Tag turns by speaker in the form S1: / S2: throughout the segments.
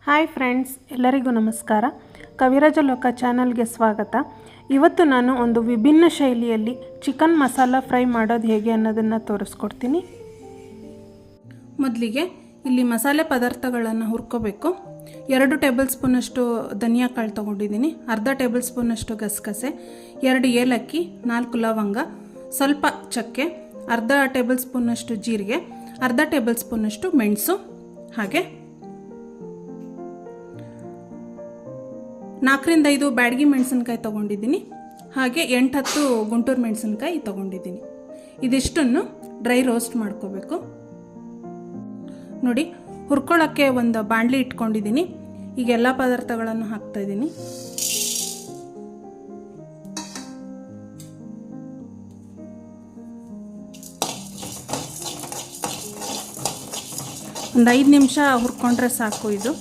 S1: Hi friends, ಎಲ್ಲರಿಗೂ ನಮಸ್ಕಾರ. ಕವಿರಾಜ ಲೋಕ ಚಾನಲ್ಗೆ ಸ್ವಾಗತ. ಇವತ್ತು ನಾನು ಒಂದು ವಿಭಿನ್ನ ಶೈಲಿಯಲ್ಲಿ ಚಿಕನ್ ಮಸಾಲ ಫ್ರೈ ಮಾಡೋದು ಹೇಗೆ ಅನ್ನೋದನ್ನು ತೋರಿಸ್ಕೊಡ್ತೀನಿ. ಮೊದಲಿಗೆ ಇಲ್ಲಿ ಮಸಾಲೆ ಪದಾರ್ಥಗಳನ್ನು ಹುರ್ಕೋಬೇಕು. 2 ಟೇಬಲ್ ಸ್ಪೂನಷ್ಟು ಧನಿಯಾ ಕಾಳು ತೊಗೊಂಡಿದ್ದೀನಿ, ಅರ್ಧ ಟೇಬಲ್ ಸ್ಪೂನಷ್ಟು ಗಸಗಸೆ, 2 ಏಲಕ್ಕಿ, 4 ಲವಂಗ, ಸ್ವಲ್ಪ ಚಕ್ಕೆ, ಅರ್ಧ ಟೇಬಲ್ ಸ್ಪೂನಷ್ಟು ಜೀರಿಗೆ, ಅರ್ಧ ಟೇಬಲ್ ಸ್ಪೂನಷ್ಟು ಮೆಣಸು, ಹಾಗೆ 4-5 ಬ್ಯಾಡಗಿ ಮೆಣಸಿನ್ಕಾಯಿ ತೊಗೊಂಡಿದ್ದೀನಿ, ಹಾಗೆ 8-10 ಗುಂಟೂರು ಮೆಣಸಿನ್ಕಾಯಿ ತೊಗೊಂಡಿದ್ದೀನಿ. ಇದಿಷ್ಟನ್ನು ಡ್ರೈ ರೋಸ್ಟ್ ಮಾಡ್ಕೋಬೇಕು. ನೋಡಿ, ಹುರ್ಕೊಳ್ಳೋಕ್ಕೆ ಒಂದು ಬಾಣಲಿ ಇಟ್ಕೊಂಡಿದ್ದೀನಿ. ಈಗ ಎಲ್ಲ ಪದಾರ್ಥಗಳನ್ನು ಹಾಕ್ತಾಯಿದ್ದೀನಿ. ಒಂದು 5 ನಿಮಿಷ ಹುರ್ಕೊಂಡ್ರೆ ಸಾಕು. ಇದು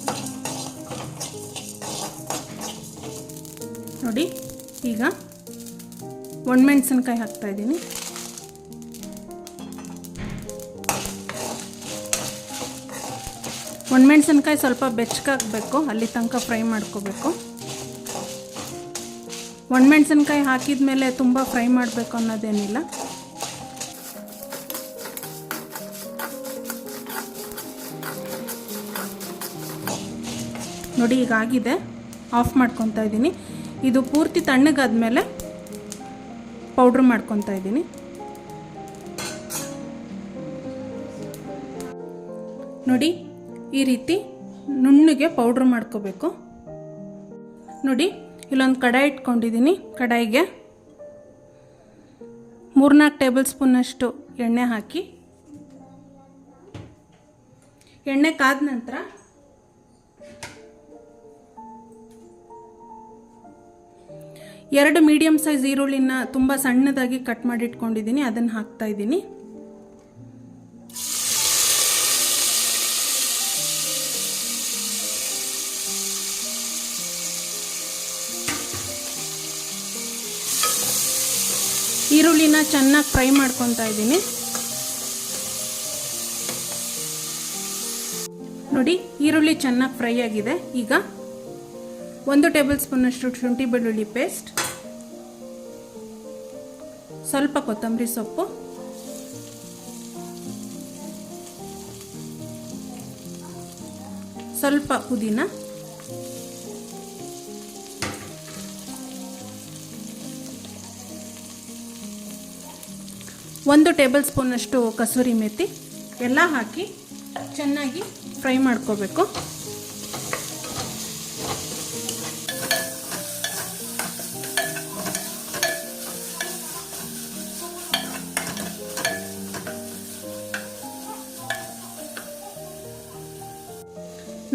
S1: ನೋಡಿ, ಈಗ ಒಣಮೆಣಸಿನ್ಕಾಯಿ ಹಾಕ್ತಾಯಿದ್ದೀನಿ. ಒಣಮೆಣಸಿನ್ಕಾಯಿ ಸ್ವಲ್ಪ ಬೆಚ್ಚಗಾಗಬೇಕು, ಅಲ್ಲಿ ತನಕ ಫ್ರೈ ಮಾಡ್ಕೋಬೇಕು. ಒಣಮೆಣಸಿನ್ಕಾಯಿ ಹಾಕಿದ ಮೇಲೆ ತುಂಬ ಫ್ರೈ ಮಾಡಬೇಕು ಅನ್ನೋದೇನಿಲ್ಲ. ನೋಡಿ, ಈಗ ಆಗಿದೆ. ಆಫ್ ಮಾಡ್ಕೊತಾ ಇದ್ದೀನಿ. ಇದು ಪೂರ್ತಿ ತಣ್ಣಗಾದ್ಮೇಲೆ ಪೌಡ್ರ್ ಮಾಡ್ಕೊತಾ ಇದ್ದೀನಿ. ನೋಡಿ, ಈ ರೀತಿ ನುಣ್ಣಗೆ ಪೌಡ್ರ್ ಮಾಡ್ಕೋಬೇಕು. ನೋಡಿ, ಇಲ್ಲೊಂದು ಕಡಾಯಿ ಇಟ್ಕೊಂಡಿದ್ದೀನಿ. ಕಡಾಯಿಗೆ 3-4 ಟೇಬಲ್ ಸ್ಪೂನಷ್ಟು ಎಣ್ಣೆ ಹಾಕಿ, ಎಣ್ಣೆ ಕಾದ ನಂತರ 2 ಮೀಡಿಯಮ್ ಸೈಜ್ ಈರುಳ್ಳಿನ ತುಂಬ ಸಣ್ಣದಾಗಿ ಕಟ್ ಮಾಡಿ ಇಟ್ಕೊಂಡಿದ್ದೀನಿ, ಅದನ್ನು ಹಾಕ್ತಾ ಇದ್ದೀನಿ. ಈರುಳ್ಳಿನ ಚೆನ್ನಾಗಿ ಫ್ರೈ ಮಾಡ್ಕೊತಾ ಇದ್ದೀನಿ. ನೋಡಿ, ಈರುಳ್ಳಿ ಚೆನ್ನಾಗಿ ಫ್ರೈ ಆಗಿದೆ. ಈಗ 1 ಟೇಬಲ್ ಸ್ಪೂನಷ್ಟು ಶುಂಠಿ ಬೆಳ್ಳುಳ್ಳಿ ಪೇಸ್ಟ್, ಸ್ವಲ್ಪ ಕೊತ್ತಂಬರಿ ಸೊಪ್ಪು, ಸ್ವಲ್ಪ ಪುದೀನ, ಒಂದು ಟೇಬಲ್ ಸ್ಪೂನಷ್ಟು ಕಸೂರಿ ಮೆಥಿ ಎಲ್ಲ ಹಾಕಿ ಚೆನ್ನಾಗಿ ಫ್ರೈ ಮಾಡ್ಕೋಬೇಕು.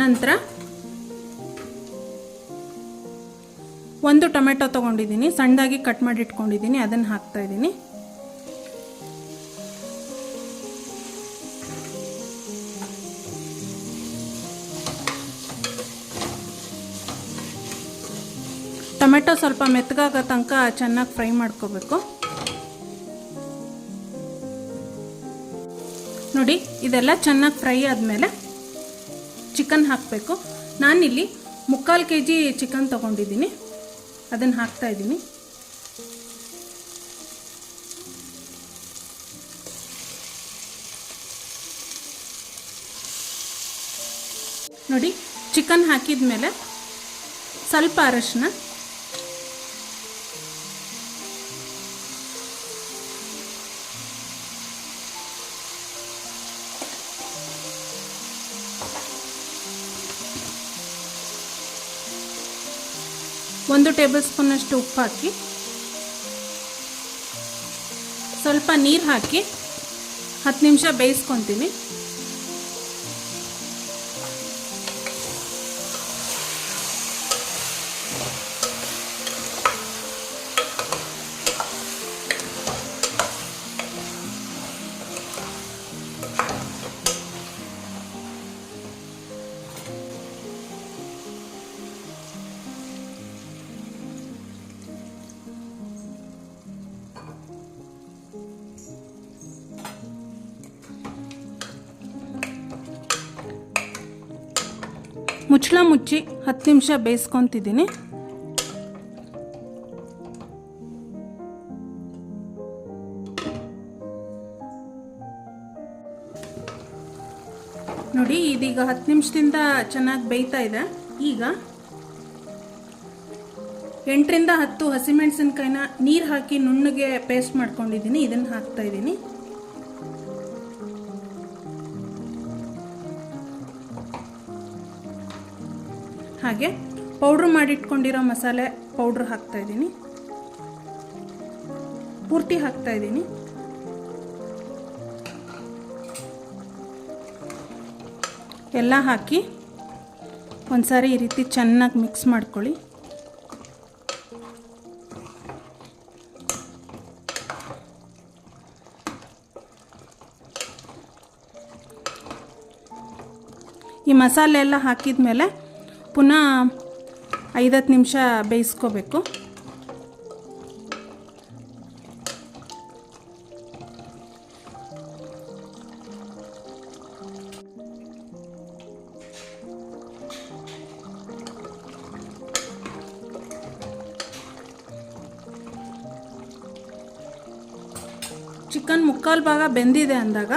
S1: ನಂತರ 1 ಟೊಮೆಟೊ ತೊಗೊಂಡಿದ್ದೀನಿ, ಸಣ್ಣದಾಗಿ ಕಟ್ ಮಾಡಿ ಇಟ್ಕೊಂಡಿದ್ದೀನಿ, ಅದನ್ನು ಹಾಕ್ತಾ ಇದ್ದೀನಿ. ಟೊಮೆಟೊ ಸ್ವಲ್ಪ ಮೆತ್ತಗಾಗೋ ತನಕ ಚೆನ್ನಾಗಿ ಫ್ರೈ ಮಾಡ್ಕೋಬೇಕು. ನೋಡಿ, ಇದೆಲ್ಲ ಚೆನ್ನಾಗಿ ಫ್ರೈ ಆದಮೇಲೆ ಚಿಕನ್ ಹಾಕಬೇಕು. ನಾನಿಲ್ಲಿ 3/4 kg ಚಿಕನ್ ತೊಗೊಂಡಿದ್ದೀನಿ, ಅದನ್ನು ಹಾಕ್ತಾ ಇದ್ದೀನಿ. ನೋಡಿ, ಚಿಕನ್ ಹಾಕಿದ ಮೇಲೆ ಸ್ವಲ್ಪ ಅರಶಿನ, ಒಂದು ಟೇಬಲ್ ಸ್ಪೂನಷ್ಟು ಉಪ್ಪು ಹಾಕಿ, ಸ್ವಲ್ಪ ನೀರು ಹಾಕಿ 10 ನಿಮಿಷ ಬೇಯಿಸ್ಕೊತೀನಿ. ಮುಚ್ಚಳ ಮುಚ್ಚಿ 10 ನಿಮಿಷ ಬೇಯಿಸ್ಕೊತಿದ್ದೀನಿ. ನೋಡಿ ಇದೀಗ 10 ನಿಮಿಷದಿಂದ ಚೆನ್ನಾಗಿ ಬೇಯ್ತಾ ಇದೆ. ಈಗ 8ರಿಂದ 10 ಹಸಿಮೆಣಸಿನ್ಕಾಯಿನ ನೀರು ಹಾಕಿ ನುಣ್ಣಗೆ ಪೇಸ್ಟ್ ಮಾಡ್ಕೊಂಡಿದ್ದೀನಿ. ಇದನ್ನು ಹಾಕ್ತಾ ಇದ್ದೀನಿ. ಹಾಗೆ ಪೌಡ್ರ್ ಮಾಡಿಟ್ಕೊಂಡಿರೋ ಮಸಾಲೆ ಪೌಡ್ರ್ ಹಾಕ್ತಾ ಇದ್ದೀನಿ. ಪೂರ್ತಿ ಹಾಕ್ತಾ ಇದ್ದೀನಿ. ಎಲ್ಲ ಹಾಕಿ ಒಂದ್ಸಾರಿ ಈ ರೀತಿ ಚೆನ್ನಾಗಿ ಮಿಕ್ಸ್ ಮಾಡ್ಕೊಳ್ಳಿ. ಈ ಮಸಾಲೆ ಎಲ್ಲ ಹಾಕಿದ ಮೇಲೆ ಪುನಃ 5-10 ನಿಮಿಷ ಬೇಯಿಸ್ಕೋಬೇಕು. ಚಿಕನ್ ಮುಕ್ಕಾಲು ಭಾಗ ಬೆಂದಿದೆ ಅಂದಾಗ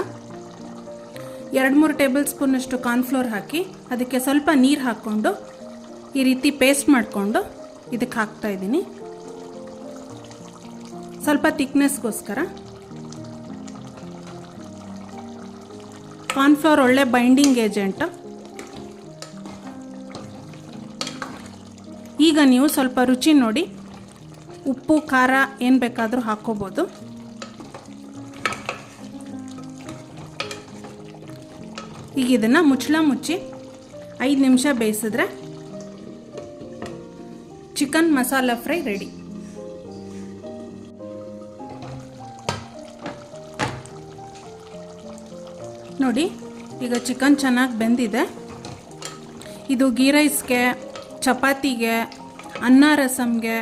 S1: 2-3 ಟೇಬಲ್ ಸ್ಪೂನಷ್ಟು ಕಾರ್ನ್ಫ್ಲೋರ್ ಹಾಕಿ ಅದಕ್ಕೆ ಸ್ವಲ್ಪ ನೀರು ಹಾಕ್ಕೊಂಡು ಈ ರೀತಿ ಪೇಸ್ಟ್ ಮಾಡಿಕೊಂಡು ಇದಕ್ಕೆ ಹಾಕ್ತಾ ಇದ್ದೀನಿ. ಸ್ವಲ್ಪ ಥಿಕ್ನೆಸ್ಗೋಸ್ಕರ. ಕಾರ್ನ್ಫ್ಲೋರ್ ಒಳ್ಳೆ ಬೈಂಡಿಂಗ್ ಏಜೆಂಟ್. ಈಗ ನೀವು ಸ್ವಲ್ಪ ರುಚಿ ನೋಡಿ ಉಪ್ಪು ಖಾರ ಏನು ಬೇಕಾದರೂ ಹಾಕ್ಕೋಬೋದು. ಈಗ ಇದನ್ನು ಮುಚ್ಚಳ ಮುಚ್ಚಿ 5 ನಿಮಿಷ ಬೇಯಿಸಿದ್ರೆ ಚಿಕನ್ ಮಸಾಲ ಫ್ರೈ ರೆಡಿ. ನೋಡಿ ಈಗ ಚಿಕನ್ ಚೆನ್ನಾಗಿ ಬೆಂದಿದೆ. ಇದು ಗೀ ರೈಸ್ಗೆ, ಚಪಾತಿಗೆ, ಅನ್ನ ರಸಮ್ಗೆ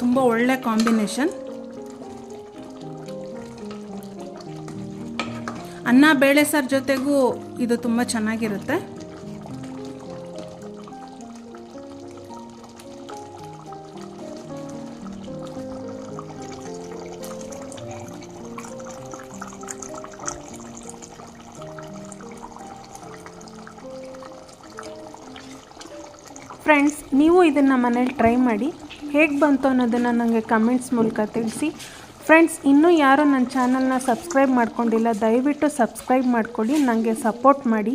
S1: ತುಂಬ ಒಳ್ಳೆ ಕಾಂಬಿನೇಷನ್. ಅನ್ನ ಬೇಳೆ ಸಾರು ಜೊತೆಗೂ ಇದು ತುಂಬ ಚೆನ್ನಾಗಿರುತ್ತೆ.
S2: ಫ್ರೆಂಡ್ಸ್, ನೀವು ಇದನ್ನು ಮನೇಲಿ ಟ್ರೈ ಮಾಡಿ ಹೇಗೆ ಬಂತು ಅನ್ನೋದನ್ನು ನನಗೆ ಕಮೆಂಟ್ಸ್ ಮೂಲಕ ತಿಳಿಸಿ. ಫ್ರೆಂಡ್ಸ್, ಇನ್ನೂ ಯಾರು ನನ್ನ ಚಾನಲ್ನ ಸಬ್ಸ್ಕ್ರೈಬ್ ಮಾಡ್ಕೊಂಡಿಲ್ಲ, ದಯವಿಟ್ಟು ಸಬ್ಸ್ಕ್ರೈಬ್ ಮಾಡ್ಕೊಳ್ಳಿ, ನನಗೆ ಸಪೋರ್ಟ್ ಮಾಡಿ.